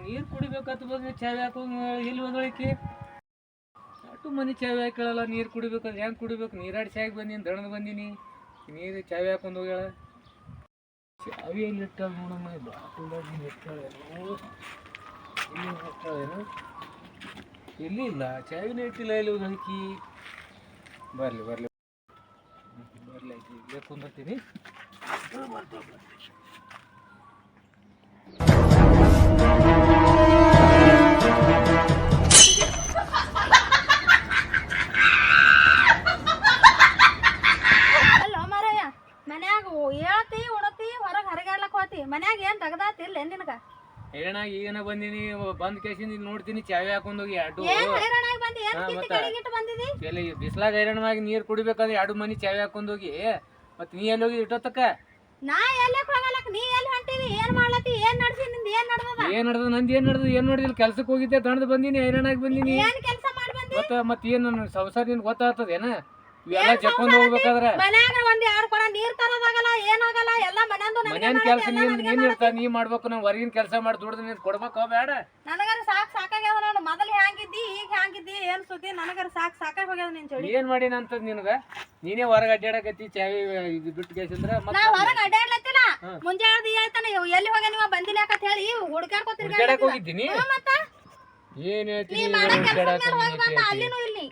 ನೀರು ಕುಡಿಬೇಕಂತ ಬಂದ್ರೆ ಚಾವಿ ಹಾಕೋಂಗ ಎಲ್ಲಿ ಹೋದಳಿಕೆ ಅಷ್ಟು ಮನೆ ಚಾವಿ ಹಾಕಳಲ್ಲ. ನೀರು ಕುಡಿಬೇಕಂದ್ರೆ ಹೆಂಗೆ ಕುಡಿಬೇಕು? ನೀರಾಡಿ ಚಾವಿಗೆ ಬಂದೀನಿ, ದಣದ ಬಂದೀನಿ, ನೀರು ಚಾವಿ ಹಾಕೊಂಡು ಹೋಗ್ಯಾಳ. ಚಾವಿ ಎಲ್ಲಿ ಇಟ್ಟಾಳ ನೋಡಮ್ಮ, ಬಾಟಲ್ದಾಗ ಇಟ್ಟಾಳೇನು, ಎಲ್ಲಿ ಇಲ್ಲ, ಚಾವಿನೇ ಇಟ್ಟಿಲ್ಲ. ಎಲ್ಲಿ ಹೋದಳಿಕೆ? ಬರಲಿ ಬರಲಿ ಬರಲಿ, ಇಲ್ಲೇ ಕುಂದಿರ್ತೀನಿ. ಮನ್ಯಾಗ ಏನ್ ತಗದಾತಿಲ್ಲ ನಿನಗ? ಹೇಳಣ ಈಗನ ಬಂದಿನಿ, ಬಂದ್ ಕೇಸಿಂದ ನೋಡ್ತೀನಿ ಚಾವಿ ಹಾಕೊಂಡೋಗಿ ಬಿಸ್ಲಾಗ ಹೈರಾಣವಾಗಿ ನೀರ್ ಕುಡಿಬೇಕಂದ್ರೆ ಎರಡು ಮನಿ ಚಾವಿ ಹಾಕೊಂಡೋಗಿ ಮತ್ ನೀ ಎಲ್ಲಿ ಹೋಗಿ ಇಟ್ಟೋತಕ್ಕ? ನಾ ಎಲ್ಲಕ್ ಹೋಗಲಕ್, ನೀ ಎಲ್ಲಿ ಹೊಂಟಿದಿ? ಏನ್ ಮಾಡ್ಲತ್ತಿ? ಏನ್ ನಡ್ಸಿ ನಿಂದ? ಏನ್ ನಡ್ದದ? ನಂದು ಏನ್ ನೋಡಿದಿಲ್ಲ, ಕೆಲ್ಸಕ್ಕೆ ಹೋಗಿದ್ದೆ, ದಣದ್ ಬಂದಿನಿ, ಹೈರಾಣಾಗಿ ಬಂದಿನಿ. ಏನ್ ಕೆಲಸ ಮಾಡಿ ಬಂದಿ? ಮತ್ ಏನ್ ನನ್ನ ಸಂಸಾರ ನಿನ್ ಗೊತ್ತಾಗ್ತದೇನ? ಇವೆಲ್ಲ ಜಕ್ಕೊಂಡ್ ಹೋಗ್ಬೇಕಾದ್ರ ಮನ್ಯಾಗ ಒಂದ್ ಎರಡು ಕೊಡ ನೀರ್ ತರೋದಾಗಲ್ಲ, ಏನಾಗಲ್ಲ, ಎಲ್ಲ ಮನ್ಯಾನ ಕೆಲ್ಸ ನೀನ್ ಇರ್ತಾ, ನೀ ಮಾಡ್ಬೇಕು. ನಾವ್ ಹೊರಗಿನ ಕೆಲಸ ಮಾಡಿ ದುಡ್ದು ನೀನ್ ಕೊಡ್ಬೇಕ ಬೇಡ? ನನಗರ ಸಾಕಾಗ್ಯದ ನೋಡು. ಮೊದಲು ಹ್ಯಾಂಗಿದ್ದಿ, ಈಗ ಹ್ಯಾಂಗಿದ್ದಿ, ಏನ್ ಸುದ್ದಿ? ನನಗರ ಸಾಕಾಗಿ ಹೋಗ್ಯದ ನಿನ್ ಜೋಡಿ. ಏನ್ ಮಾಡಿನ ಅಂತ ನಿನಗ? ನೀನೇ ಹೊರಗೆ ಅಡ್ಡಾಡಕತ್ತಿ ಚಾವಿ ಇದು ಬಿಟ್ಟು ಕೇಸಿಂದ್ರ. ನಾ ಹೊರಗೆ ಅಡ್ಡಾಡ್ಲತ್ತಿಲ್ಲ, ಮುಂಜಾನೆ ಹೇಳ್ತಾನೆ ಎಲ್ಲಿ ಹೋಗ ನೀವು ಬಂದಿಲ್ಲ ಅಂತ ಹೇಳಿ ಹುಡುಕಾಡ್ಕೊತಿರ್ಗಾಡಕ್ ಹೋಗಿದ್ದೀನಿ. ಏನ್ ಹೇಳ್ತೀನಿ ಅಲ್ಲಿನೂ ಇಲ್ಲಿ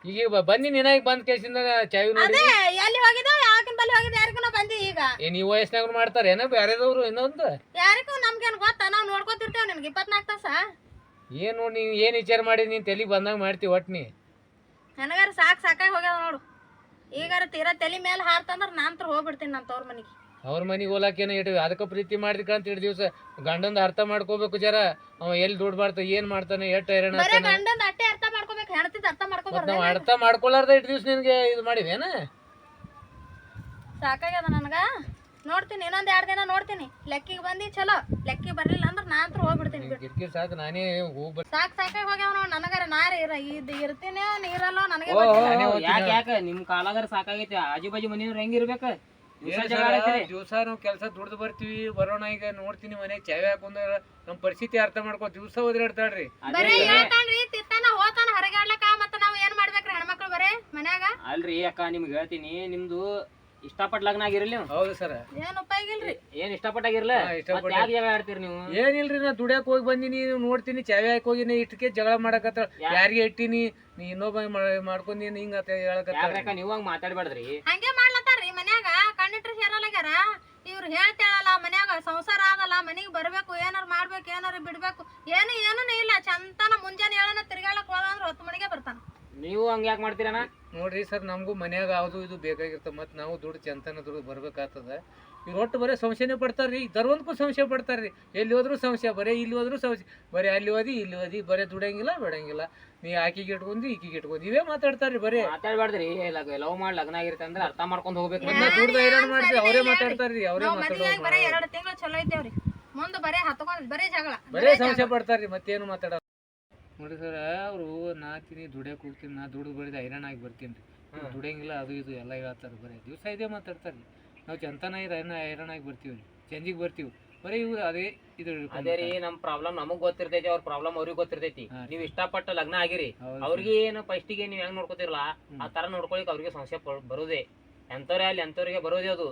ಈಗ ಬಂದಿ ನಿನಾಗ ಬಂದ್ ಕೇಸಿಂದ ಚಾವಿ ನೋಡಿ ಎಲ್ಲಿ ಹೋಗಿದ್ದ, ಯಾಕಿನ ಬಲ್ಲಿ ಹೋಗಿದ್ದ, ಯಾರಿಗೂ ಬಂದಿ. ಈಗ ಈ ವಯಸ್ಸಿನಾಗ ಮಾಡ್ತಾರೆ ಏನೋ ಬೇರೆದವ್ರು ಇನ್ನೊಂದು ಯಾರಿಗೂ ನಮ್ಗೇನ್ ಗೊತ್ತಾ? ನಾವ್ ನೋಡ್ಕೊತಿರ್ತೇವೆ ನಿಮ್ಗೆ 24 ತಾಸ. ಏನ್ ನೋಡಿ ನೀನ್ ಏನ್ ವಿಚಾರ ಮಾಡಿ ನೀನ್ ತಲೆಗೆ ಬಂದಾಗ ಮಾಡ್ತಿ ಒಟ್ ನೀ. ನನಗಾರ ಸಾಕಾಗಿ ಹೋಗ್ಯದ ನೋಡು. ಈಗಾರ ತೀರಾ ತಲೆ ಮೇಲೆ ಹಾರ್ತಂದ್ರ ನಾನ್ ಹೋಗ್ಬಿಡ್ತೀನಿ ನಮ್ಮ ತವ್ರ ಮನಿಗೆ. ಅವ್ರ ಮನಿಗೆ ಹೋಲಾಕೇನ ಇಟ್ಟು ಅದಕ್ಕೆ ಪ್ರೀತಿ ಮಾಡಿದ್ಕಂತ 2 ದಿವಸ ಗಂಡಂದ ಅರ್ಥ ಮಾಡ್ಕೋಬೇಕು ಜರ. ಅವ ಎಲ್ಲಿ ದುಡ್ಡು ಮಾಡ್ತಾ ಏನ್ ಮಾಡ್ತಾನೆ, ಎಷ್ಟ್ ಹೈರಾಣ ಗಂಡಂದ ಅಟ್ಟೆ ಅರ್ಥ ಮಾಡ್ಕೋಬೇಕು, ಹೆಣ್ತಿದ್ ಅರ್ಥ ಮಾಡ್ಕೋಬಾರ್ದು. ನಾವ್ ಅರ್ಥ ಮಾಡ್ಕೊಲಾರ್ದ 2 ದಿವಸ ನಿನ್ಗೆ ಇದು ಮಾಡಿವೇನ? ಸಾಕಾಗ್ಯದ ನನಗ. ನೋಡ್ತೀನಿ, ಇನ್ನೊಂದ್ 2 ದಿನ ನೋಡ್ತೀನಿ. ಲೆಕ್ಕಿಗೆ ಬಂದಿ ಚಲೋ, ಲೆಕ್ಕಿಗೆ ಬರ್ಲಿಲ್ಲ ಅಂದ್ರ ನಾನ್ ಹೋಗ್ಬಿಡ್ತೀನಿ. ಕಿರ್ಕಿರ್ ಸಾಕು, ನಾನೇ ಹೋಗ್ಬಿಡ್ತೀನಿ. ಸಾಕಾಗಿ ಹೋಗ್ಯಾವ ನೋಡ್. ನನಗಾರ ನಾರ ಇರ್ತೀನಿ, ನೀರಲ್ಲೋ ನನಗೆ ಯಾಕ ನಿಮ್ ಕಾಲಾಗಾರ ಸಾಕಾಗೈತಿ. ಆಜು ಬಾಜು ಮನೆಯವ್ರು ಹೆಂಗಿರ್ಬೇಕ? ದಿವಸ ನಾವ್ ಕೆಲ್ಸ ದುಡ್ದು ಬರ್ತೀವಿ, ಬರೋಣ. ಈಗ ನೋಡ್ತೀನಿ ಮನೆಗ್ ಚಾವಿ ಹಾಕೊಂಡ ನಮ್ ಪರಿಸ್ಥಿತಿ ಅರ್ಥ ಮಾಡ್ಕೊ. ದಿವಸ ಓದಿರಾಡ್ತಾಳ್ರಿ, ಹೇಳ್ತಾನ್ರಿ, ತಿತ್ತಾನ ಹೋತಾನ ಹರಗಾಡ್ಲಕ್ಕ. ಮತ್ತ ನಾವ್ ಏನ್ ಮಾಡ್ಬೇಕ್ರಿ ಹೆಣ್ಮಕ್ಳು ಬರೇ ಮನ್ಯಾಗ? ಅಲ್ರಿ ಅಕ್ಕ, ನಿಮ್ಗೆ ಹೇಳ್ತೀನಿ, ನಿಮ್ದು ಇಷ್ಟಪಟ್ಟ ಲಗ್ನ ಆಗಿರಲಿ. ಹೌದು ಸರ್. ಏನ್ ಉಪಯೋಗ ಇಲ್ರಿ. ಏನ್ ಇಷ್ಟಪಟ್ಟಾಗಿರ್ಲ? ಯಾಕೆ ಜಗಳ ಆಡ್ತೀರಿ ನೀವು? ಏನಿಲ್ರಿ, ನಾ ದುಡ್ಯಾಕ್ ಹೋಗಿ ಬಂದಿನಿ, ನೋಡ್ತೀನಿ ಚಾವಿ ಹಾಕಿ ಹೋಗಿನಿ, ಇಟ್ಟಕ್ಕೆ ಜಗಳ ಮಾಡಕತ್ತ. ಯಾರಿಗೆ ಇಟ್ಟಿನಿ, ನೀ ಇನ್ನೊಬ್ಬ ಮಾಡ್ಕೊಂದಿನಿ ಹಿಂಗ ಹೇಳಕತ್ತ. ನೀವು ಹಂಗ ಮಾತಾಡ್ಬಾರ್ದ್ರಿ. ಹಂಗೆ ಮಾಡ್ಲತ್ತಾರ್ರಿ ಮನ್ಯಾಗ. ಕಣ್ಣಿಟ್ರಿ ಸೇರಲ್ಲಾಗ್ಯಾರ. ಇವ್ರು ಹೇಳ್ತೇಳಲ್ಲ ಮನ್ಯಾಗ ಸಂಸಾರ ಆದಲ್ಲ, ಮನಿಗ್ ಬರ್ಬೇಕು, ಏನಾರು ಮಾಡ್ಬೇಕು, ಏನಾರು ಬಿಡ್ಬೇಕು, ಏನೂ ಇಲ್ಲ. ಚಂತನ ಮುಂಜಾನೆ ಹೇಳನ ತಿರ್ಗಾಳಕ್ ಹೋದ ಅಂದ್ರ 10 ಮಣಿಗೆ ಬರ್ತಾನ. ನೀವು ಹಂಗ ಯಾಕೆ ಮಾಡ್ತೀರಣ್ಣ? ನೋಡ್ರಿ ಸರ್, ನಮಗೂ ಮನ್ಯಾಗ ಯಾವ್ದು ಇದು ಬೇಕಾಗಿರ್ತ. ಮತ್ ನಾವು ದುಡ್ಡು ಚಂತನ ದುಡ್ಡು ಬರ್ಬೇಕಾಗ್ತದ. ಇವ್ರು ಒಟ್ಟು ಬರೀ ಸಂಶಯನೇ ಪಡ್ತಾರ್ರಿ. ದರ್ವಂದಕ್ಕೂ ಸಂಶಯ ಪಡ್ತಾರ್ರಿ. ಎಲ್ಲಿ ಹೋದ್ರು ಸಂಶಯ, ಬರೀ ಇಲ್ಲಿ ಹೋದ್ರು ಸಂಶಯ, ಬರೀ ಅಲ್ಲಿ ಓದಿ ಇಲ್ಲಿ ಓದಿ, ಬರೀ ದುಡಂಗಿಲ್ಲ ಬಿಡಂಗಿಲ್ಲ, ನೀ ಆಕಿಗೆ ಇಟ್ಕೊಂಡಿ ಈಕಿಗೆ ಇಟ್ಕೊಂಡಿ ಇವೇ ಮಾತಾಡ್ತಾರ್ರಿ. ಬರೀ ಮಾತಾಡ್ಬಾರ್ದ್ರಿ. ಲವ್ ಮಾಡಿ ಲಗ್ನ ಆಗಿರುತ್ತೆ ಅಂದ್ರೆ ಅರ್ಥ ಮಾಡ್ಕೊಂಡು ಹೋಗ್ಬೇಕು. ದುಡ್ಡು ಹೈರಾಣ ಮಾಡ್ರಿ, ಅವರೇ ಮಾತಾಡ್ತಾರ್ರಿ. ಅವರೇ ಬರೀ 2 ತಿಂಗಳು ಚಲೋ ಇದ್ದೇವ್ರಿ, ಮುಂದೆ ಬರೀ ಹತ್ಕೊಂಡ್ ಬರೀ ಜಗಳ, ಬರೀ ಸಂಶಯ ಪಡ್ತಾರ್ರಿ, ಮತ್ತೇನು ಮಾತಾಡ. ನೋಡಿ ಸರ್, ಅವರು ನಾತೀನಿ ದುಡಿಯಕ್ಕೆ ಹೋಗ್ತೀನಿ, ನಾ ದುಡ್ದು ಬಡಿದ ಹೈರಾಣ ಆಗಿ ಬರ್ತೀನಿ ರೀ, ದುಡಿಯಂಗಿಲ್ಲ ಅದು ಇದು ಎಲ್ಲ ಹೇಳ್ತಾರೆ. ಬರೀ ದಿವಸ ಇದೇ ಮಾತಾಡ್ತಾರೆ. ನಾವು ಚಂತನ ಹೈರಾಣ ಆಗಿ ಬರ್ತೀವಿ, ಚಂಜಿಗೆ ಬರ್ತೀವಿ, ಬರೀ ಇವ್ರು ಅದೇ ಇದು. ಅದೇ ರೀ, ನಮ್ ಪ್ರಾಬ್ಲಮ್ ನಮಗ್ ಗೊತ್ತಿರ್ತೈತಿ, ಅವ್ರ ಪ್ರಾಬ್ಲಮ್ ಅವ್ರಿಗೆ ಗೊತ್ತಿರ್ತೈತಿ. ನೀವ್ ಇಷ್ಟಪಟ್ಟ ಲಗ್ನ ಆಗಿರಿ, ಅವ್ರಿಗೆ ಏನು ಫಸ್ಟಿಗೆ ನೀವ್ ಹೆಂಗ್ ನೋಡ್ಕೋತಿರಲ್ಲ ಆ ತರ ನೋಡ್ಕೊಳಿಕ್ ಅವ್ರಿಗೆ ಸಂಶಯ ಬರೋದೇ. ಎಂತವ್ರೆ ಅಲ್ಲಿ ಎಂತವ್ರಿಗೆ ಬರೋದೇ ಅದು.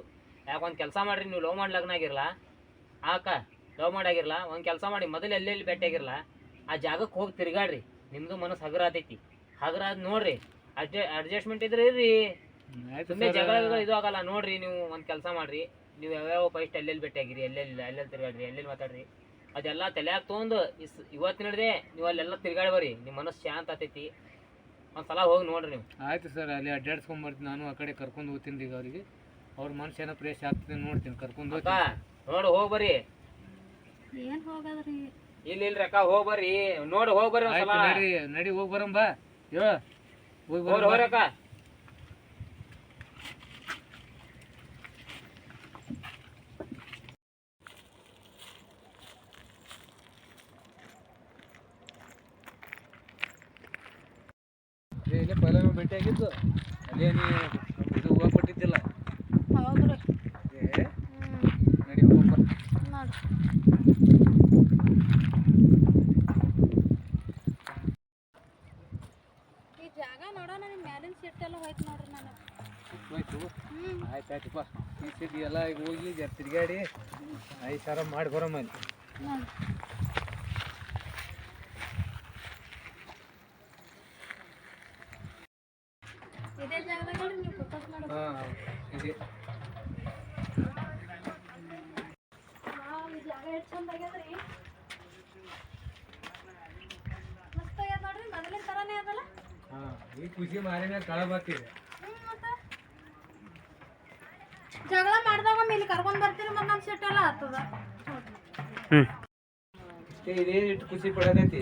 ಯಾಕೆ ಒಂದ್ ಕೆಲಸ ಮಾಡ್ರಿ, ನೀವು ಲವ್ ಮಾಡಿ ಲಗ್ನ ಆಗಿರಲ್ಲ, ಆಕ ಲವ್ ಮಾಡಾಗಿರಲ್ಲ, ಒಂದ್ ಕೆಲಸ ಮಾಡಿ, ಮೊದಲು ಎಲ್ಲೆಲ್ಲಿ ಭೇಟಿ ಆಗಿರಲ್ಲ ಆ ಜಾಗಕ್ಕೆ ಹೋಗಿ ತಿರ್ಗಾಡ್ರಿ. ನಿಮ್ದು ಮನಸ್ಸು ಹಗರ ಆತೈತಿ. ಹಗರ ಆದ್ ನೋಡ್ರಿ, ಅಡ್ಜಸ್ಟ್ಮೆಂಟ್ ಇದ್ರೆ ಇರ್ರಿ, ಸುಮ್ಮನೆ ಜಗಳ ಇದು ಆಗಲ್ಲ. ನೋಡ್ರಿ, ನೀವು ಒಂದ್ ಕೆಲಸ ಮಾಡ್ರಿ, ನೀವು ಯಾವ್ಯಾವ ಫಸ್ಟ್ ಎಲ್ಲೆಲ್ಲಿ ಭೇಟಿ ಆಗಿರಿ, ಎಲ್ಲೆಲ್ಲಿ ತಿರ್ಗಾಡ್ರಿ, ಎಲ್ಲೆಲ್ಲಿ ಮಾತಾಡ್ರಿ, ಅದೆಲ್ಲ ತಲೆಯಾಗ ತೊಗೊಂಡು ಇವತ್ತು ನಡೆದೆ ನೀವು ಅಲ್ಲೆಲ್ಲ ತಿರ್ಗಾಡಿ ಬರ್ರಿ, ನಿಮ್ಮ ಮನಸ್ಸು ಶಾಂತ ಆತೈತಿ. ಒಂದ್ಸಲ ಹೋಗಿ ನೋಡ್ರಿ ನೀವು. ಆಯ್ತು ಸರ್, ಅಲ್ಲಿ ಅಡ್ಡಾಡ್ಸ್ಕೊಂಬರ್ತೀನಿ. ನಾನು ಆ ಕಡೆ ಕರ್ಕೊಂಡು ಹೋಗ್ತೀನಿ. ಈಗ ಅವ್ರಿಗೆ ಅವ್ರ ಮನಸ್ಸು ಏನೋ ಫ್ರೆಶ್ ಆಗ್ತದೆ ನೋಡ್ತೀನಿ, ಕರ್ಕೊಂಡು ನೋಡಿ ಹೋಗಿ ಬರ್ರಿ. ಏನ್ ಹೋಗದ್ರಿ? ಇಲ್ರಿ ಅಕ್ಕ, ಹೋಗಿ ಬರ್ರಿ, ನೋಡಿ ಹೋಗಿ ಬರ್ರಿ. ನಡಿ ಹೋಗಿ ಬರಂಬ. ಹೋಗ್ರಕ್ಕ. ಇಲ್ಲೇ ಪೈಲ ಭೇಟಿ ಆಗಿದ್ದು, ಅಲ್ಲೇ ನೀ ಇದು ಹೂವು ಕೊಟ್ಟಿದ್ದಿಲ್ಲ. ಹೌದ್ರಿ. ಆಯ್ತಾಯ್ತಪ್ಪ ಎಲ್ಲ ಈಗ ಹೋಗಿ ಜರ ತಿರ್ಗಾಡಿ 5,000 ಮಾಡಿ ಬರಮ್ಮ ಅಲ್ಲಿ. ಇದೇ ಜಾಗದಾಗ ನೀವು ಫೋಕಸ್ ಮಾಡೋದು. ಹಾಂ ಇದೆ ಈ ಜಾಗ ಎಷ್ಟು ಚಂದ ಆಗ್ಯದ್ರಿ. ಮಸ್ತ್ ಆಗ್ಯದ ನೋಡ್ರಿ, ಮೊದಲಿನ ಥರನೇ ಅದಲ್ಲ. ಹಾಂ ಈ ಖುಷಿ ಮಾರಿನ ಕಳ ಬರ್ತಿದೆ. ಮತ್ತೆ ಜಗಳ ಮಾಡಿದಾಗ ಇಲ್ಲಿ ಕರ್ಕೊಂಡ್ ಬರ್ತೀರಿ ಮತ್ತೆ ನಮ್ಮ ಸೆಟ್ ಎಲ್ಲ ಆಗ್ತದ. ಇದೇನು ಇಟ್ಟು ಖುಷಿ ಪಡತೈತಿ.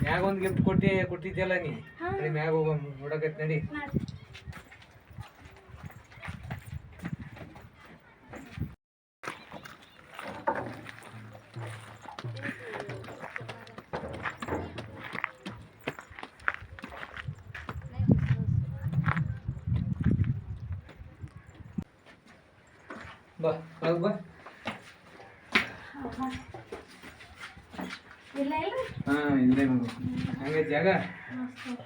ಮ್ಯಾಗ ಒಂದು ಗಿಫ್ಟ್ ಕೊಟ್ಟಿದ್ದೆಲ್ಲ ನೀ ಅದೇ ಮ್ಯಾಗ ಹೋಗ ನೋಡಕತ್ ನಡಿ. ಬಾ ಒಳಗ್ ಬಾ. ಇಲ್ಲ ಇಲ್ರಿ ಹಾಂ ಇಲ್ಲೇ ನೋಡು ಹಂಗೆ ಜಾಗ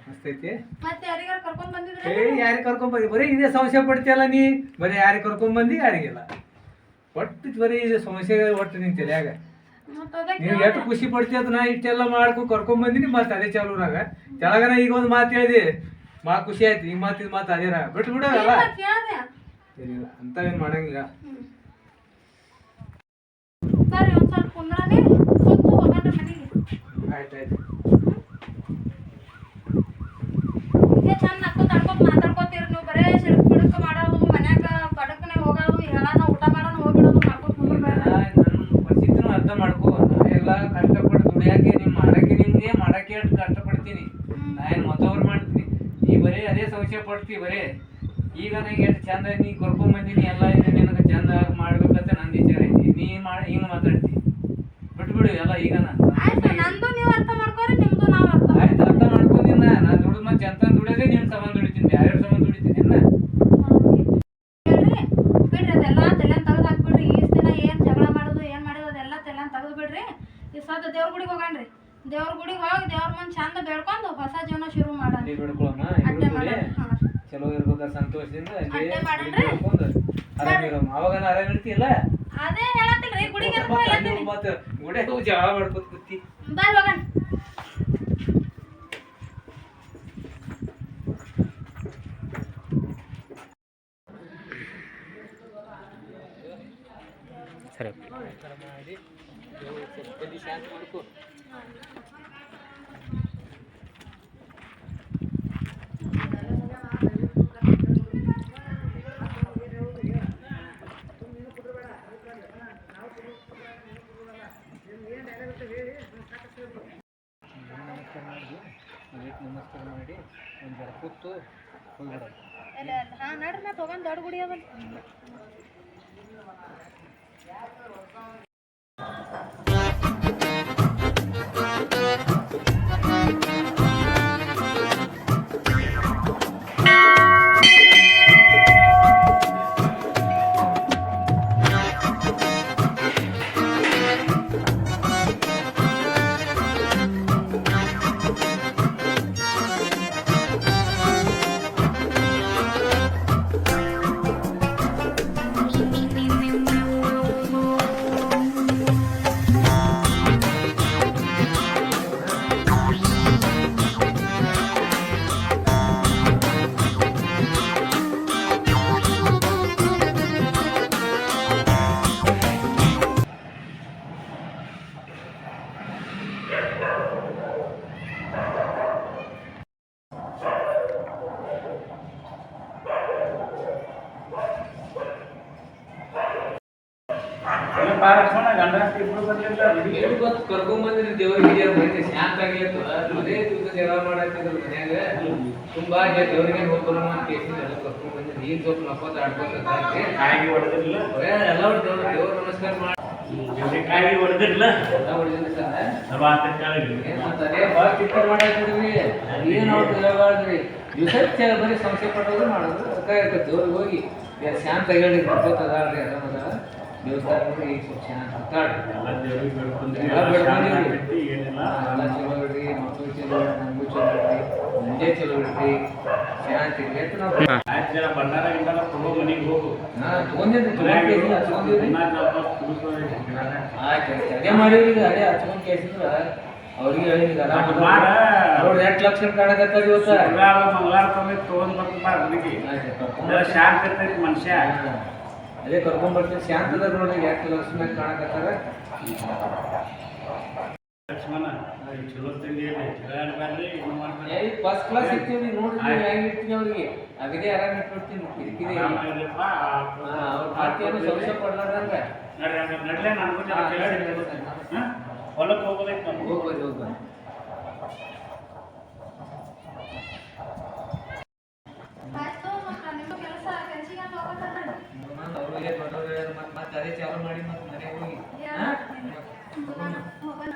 ಮಸ್ತ್ ಐತಿ. ಮತ್ತೆ ಯಾರಿಗಾರ ಕರ್ಕೊಂಡ್ ಬಂದಿದ್ರೆ ಯಾರಿಗೆ ಕರ್ಕೊಂಬಂದಿ ಬರೀ ಇದೇ ಸಮಸ್ಯೆ ಪಡ್ತಿಯಲ್ಲ ನೀ. ಬರೀ ಯಾರಿಗೆ ಕರ್ಕೊಂಬಂದಿ ಯಾರಿಗಿಲ್ಲ ಒಟ್ಟು ಬರೀ ಇದು ಸಮಸ್ಯೆ ಒಟ್ಟು ನಿಂತಿಲ್ಲ ಯಾಗ. ಮತ್ತೆ ಅದಕ್ಕೆ ನೀವು ಎಷ್ಟು ಖುಷಿ ಪಡ್ತೀಯ ಅದು ನಾ ಇಷ್ಟೆಲ್ಲ ಕರ್ಕೊಂಬಂದಿನಿ ಮತ್ತೆ ಅದೇ ಚಾಲೂರಾಗ ಕೆಳಗನ ಈಗ ಒಂದು ಮಾತು ಹೇಳಿದಿ ಭಾಳ ಖುಷಿ ಆಯ್ತು. ಈ ಮಾತಿದ್ ಮಾತು ಅದೇರ ಬಿಟ್ಟು ಬಿಡೋಲ್ಲ ಕೇಳ್ದೆ ಏನಿಲ್ಲ ಅಂಥವೇನು ಮಾಡಂಗಿಲ್ಲ. ಸರಿ ಒಂದ್ ಸ್ವಲ್ಪ ಕುಂದ್ರಾನೆ ಸುತ್ತು ಹೋಗೋಣ ಮನೆಗೆ. ಆಯ್ತಾಯ್ತು ಇದೇ ಚಂದ ನಕ್ಕೋತ ಮಾತಾಡ್ಕೋತೀರಿ ನೀವು. ಬರೇ ಸಿಡಕ್ ಬಿಡಕ್ ಮಾಡೋದು ಮನ್ಯಾಗ ಬಡಕನೆ ಹೋಗೋದು ಹೇಳೋಣ ಊಟ ಮಾಡೋಣ ಹೋಗ್ಬಿಡೋದು ಮಾಡ್ಕೋತ ಕುಂದ್ರಬೇಡ. ನನ್ನ ಪರಿಸ್ಥಿತಿನೂ ಅರ್ಥ ಮಾಡ್ಕೋ. ನಾನೆಲ್ಲ ಕಷ್ಟಪಟ್ಟು ದುಡಿಯಾಕೆ ನಿಮ್ಗೆ ಮಾಡಕ್ಕೆ ಅಷ್ಟು ಕಷ್ಟಪಡ್ತೀನಿ. ನಾ ಏನು ಮತ್ತೊಬ್ರು ಮಾಡ್ತೀನಿ. ನೀ ಬರೀ ಅದೇ ಸಮಸ್ಯೆ ಪಡ್ತೀವಿ ಬರೀ. ಈಗ ನಂಗೆ ಎಷ್ಟು ಚಂದ ನೀ ಕರ್ಕೊಂಬಂದಿನಿ ಎಲ್ಲ ಇದೆ ನಿನಗೆ ಚಂದ ಮಾಡ್ಬೇಕಂತ ನಂದು ವಿಚಾರ ಐತಿ. ನೀ ಹಿಂಗೆ ಮಾತಾಡ್ತಿ ಬಿಟ್ಬಿಡು ಎಲ್ಲ. ಈಗ ಆಯ್ತು ನಂದು ನೀವು ಅರ್ಥ ಮಾಡ್ಕೋರಿ, ನಿಮ್ದು ನಾವು ಅರ್ಥ ಆಯ್ತು ಅರ್ಥ ಮಾಡ್ಕೊಂಡಿನ. ನಾನು ದುಡಿದ್ ಮತ್ತೆ ಚಂದ ದುಡಿಯೋದೇ ನಿನ್ನ ಸಂಬಂಧ ದುಡಿತೀನಿ, ಯಾರ್ಯಾರ ಸಂಬಂಧ ದುಡಿತೀನಿ ಅನ್ನ ಹೇಳ್ರಿ. ಬಿಡ್ರಿ ಅದೆಲ್ಲ ತೆಲೆನ್ ತೆಗ್ದು ಹಾಕ್ಬಿಡ್ರಿ. ಈಸ್ ದಿನ ಏನ್ ಜಗಳ ಮಾಡೋದು ಏನ್ ಮಾಡೋದು ಅದೆಲ್ಲ ತೆಲೆನ್ ತೆಗ್ದು ಬಿಡ್ರಿ. ಈ ಸದ್ದ ದೇವ್ರ ಗುಡಿಗೆ ಹೋಗಣ್ರಿ. ದೇವ್ರ ಗುಡಿಗೆ ಹೋಗಿ ದೇವ್ರ ಮುಂದೆ ಚಂದ ಬೇಡ್ಕೊಂಡು ಹೊಸ ಜೀವನ ಶುರು ಮಾಡೋಣ. ಬಿಡ್ಕೊಳಮ್ಮ. ಅಡ್ಡೆ ಮಾಡೋಣ. ಚಲೋ ಇರ್ಬೇಕ ಸಂತೋಷದಿಂದ ಅಡ್ಡೆ ಮಾಡ್ರಿ. ಆರಾಮಿರಮ್ಮ. ಅವಾಗ ಆರಾಮ್ ಇರ್ತಿಲ್ಲ. ಅದೇ ಹೇಳತ್ತಿಲ್ರಿ ಗುಡಿಗೆ ಎದಕ್ ಹೋಗ್ಲತ್ತೀನಿ. ಮತ್ತೆ ಗುಡಿಯಾಗ ಹೋಗಿ ಜಗಳ ಮಾಡ್ಕೊತ ಕೂತಿ. ಬಾಯ್ ಹೋಗಣ. ಸರಿ ಮಾಡಿ ತಲೆ ಶಾಂತಿ ಮಾಡ್ಕೊ. ನಮಸ್ಕಾರ ಮಾಡಿ ಒಂದು ಜರ ಕೂತು ಹೋಗ್ಬಿಡೋದು. ಹಾ ನಡ್ರಿ ಮತ್ತೆ ಹೋಗೋಣ ದೊಡ್ಡ ಗುಡಿ ಅದಲ್ಲ. ಕರ್ಕೊಂಬಂದ್ರಿ ದೇವ್ರಿಗೆ ಶಾಂತ ಆಗಿತ್ತು. ಅದೇ ಸೇವಾ ಮಾಡತ್ತಿದ್ರು ಮನ್ಯಾಗ. ತುಂಬಾ ದೇವ್ರಿಗೆ ಹೋಗ್ಬರಮ್ಮ ಅಂತ ಕೇಸಿಂದ ಎಲ್ಲ ಕರ್ಕೊಂಡ್ಬಂದ್ರಿ. ನೀರ್ ಸ್ವಲ್ಪ ನಕ್ಕೋತ ಆಡ್ಕೋತ ಎಲ್ಲ ದೇವ್ರ ನಮಸ್ಕಾರ ಮಾಡಿ ಎಲ್ಲ ಹೊಡೆದಿಲ್ಲ ಸರ್. ಅದೇ ಭಾಳ ಚಿಕ್ಕ ಮಾಡಾಕಿದ್ರಿ. ಏನು ಅವ್ರು ಹೇಳ್ಬಾರ್ದ್ರಿ. ದಿವಸ ಬರೀ ಸಂಶಯ ಪಟ್ಟೋದು ಮಾಡೋದು. ಅದಕ್ಕೆ ದೇವ್ರಿಗೆ ಹೋಗಿ ಶಾಂತ ಹೇಳಿ ನಕ್ಕೋತ ಅದಾಳ್ರಿ ಆರಾಮದ ದೇವಸ್ಥಾನ ಈಗ ಸ್ವಲ್ಪ ಶಾಂತ ಎಲ್ಲ ಬೆಳ್ಕೊಂಡಿರಿ. ಎಲ್ಲ ಚಲೋ ಇಡ್ರಿ. ಮಕ್ಕಳು ಚಲೋ, ನಮಗೂ ಚಲೋ ಇಡ್ರಿ, ಮಂಡ್ಯ ಚಲೋ ಇಡ್ರಿ. ಚೆನ್ನಾಗ್ ತಿರ್ಗಾಯ್ತು ನಾವು. ಆಯ್ತು ಜರ ಬಂಡಾರ ಗಿಂಡಾರ ತಗೋ ಮನೆಗೆ ಹೋಗು. ಹಾ, ತಗೊಂಡಿದ್ರಿ, ತಗೊಂಡ್ ಹಚ್ಕೊಂಡಿವ್ರಿ. ಆಯ್ತು ಅದೇ ಮಾಡಿವ್ರಿ ಈಗ, ಅದೇ ಹಚ್ಕೊಂಡ್ ಕೇಸಿದ್ರ ಅವ್ರಿಗೆ ಹೇಳಿದ್ರ ಅವ್ರು 8 ಲಕ್ಷ ಕಾಣಕತ್ತಾರ ಇವತ್ತ. ಮಂಗಳವಾರ ತಗೊಂಡ್ ಬರ್ತಪ್ಪ ಮನೆಗೆ. ಶಾಂತ ಇರ್ತೈತಿ ಮನುಷ್ಯ. ಅದೇ ಕರ್ಕೊಂಡ್ ಬರ್ತೀನಿ, ಶಾಂತ ಅದ ನೋಡ್ರಿ, 8 ಲಕ್ಷ ಮ್ಯಾಗ ಕಾಣಕತ್ತಾರ. ಲಕ್ಷ್ಮಣ ಚಲೋ ತಂಗಿ ಹೇಳ್ಬೇಡ್ರಿ, ಇದು ಮಾಡ್ಬೇಡ್ರಿ. ಫಸ್ಟ್ ಕ್ಲಾಸ್ ಇರ್ತೀವಿ ನೋಡ್ರಿ, ನೀವು ಹೆಂಗ್ ಇರ್ತೀನಿ ಅವ್ರಿಗೆ ಅಗದೇ ಆರಾಮ್ ಇಟ್ಬಿಡ್ತೀನಿ. ಕಿರಿಕಿರಿ ಅವ್ರ ಪಾರ್ಟಿಯನ್ನು ಸಂಶಯ ಪಡ್ಲಾರ್ದಂಗ ನಡ್ಲೆ ನನಗೂ ಜರ ಕೇಳಿ ಹೊಲಕ್ಕೆ ಹೋಗೋದೈತೆ ನಮ್ಗೆ. ಹೋಗ್ಬರ್ರಿ ಹೋಗ್ಬರ್ರಿ. ಆಯ್ತು ಮತ್ತ ನಿಮ್ಮ ಕೆಲ್ಸಿಗೆ ಅಂತ ಹೋಗ್ಬೇಕಲ್ಲ. ಅವ್ರಿಗೆ ದೊಡ್ಡವ್ರು ಮತ್ತೆ ಅದೇ ಚಾಲು ಮಾಡಿ ಮತ್ತೆ ಮನೆಗೆ ಹೋಗಿ ಹೋಗೋಣ.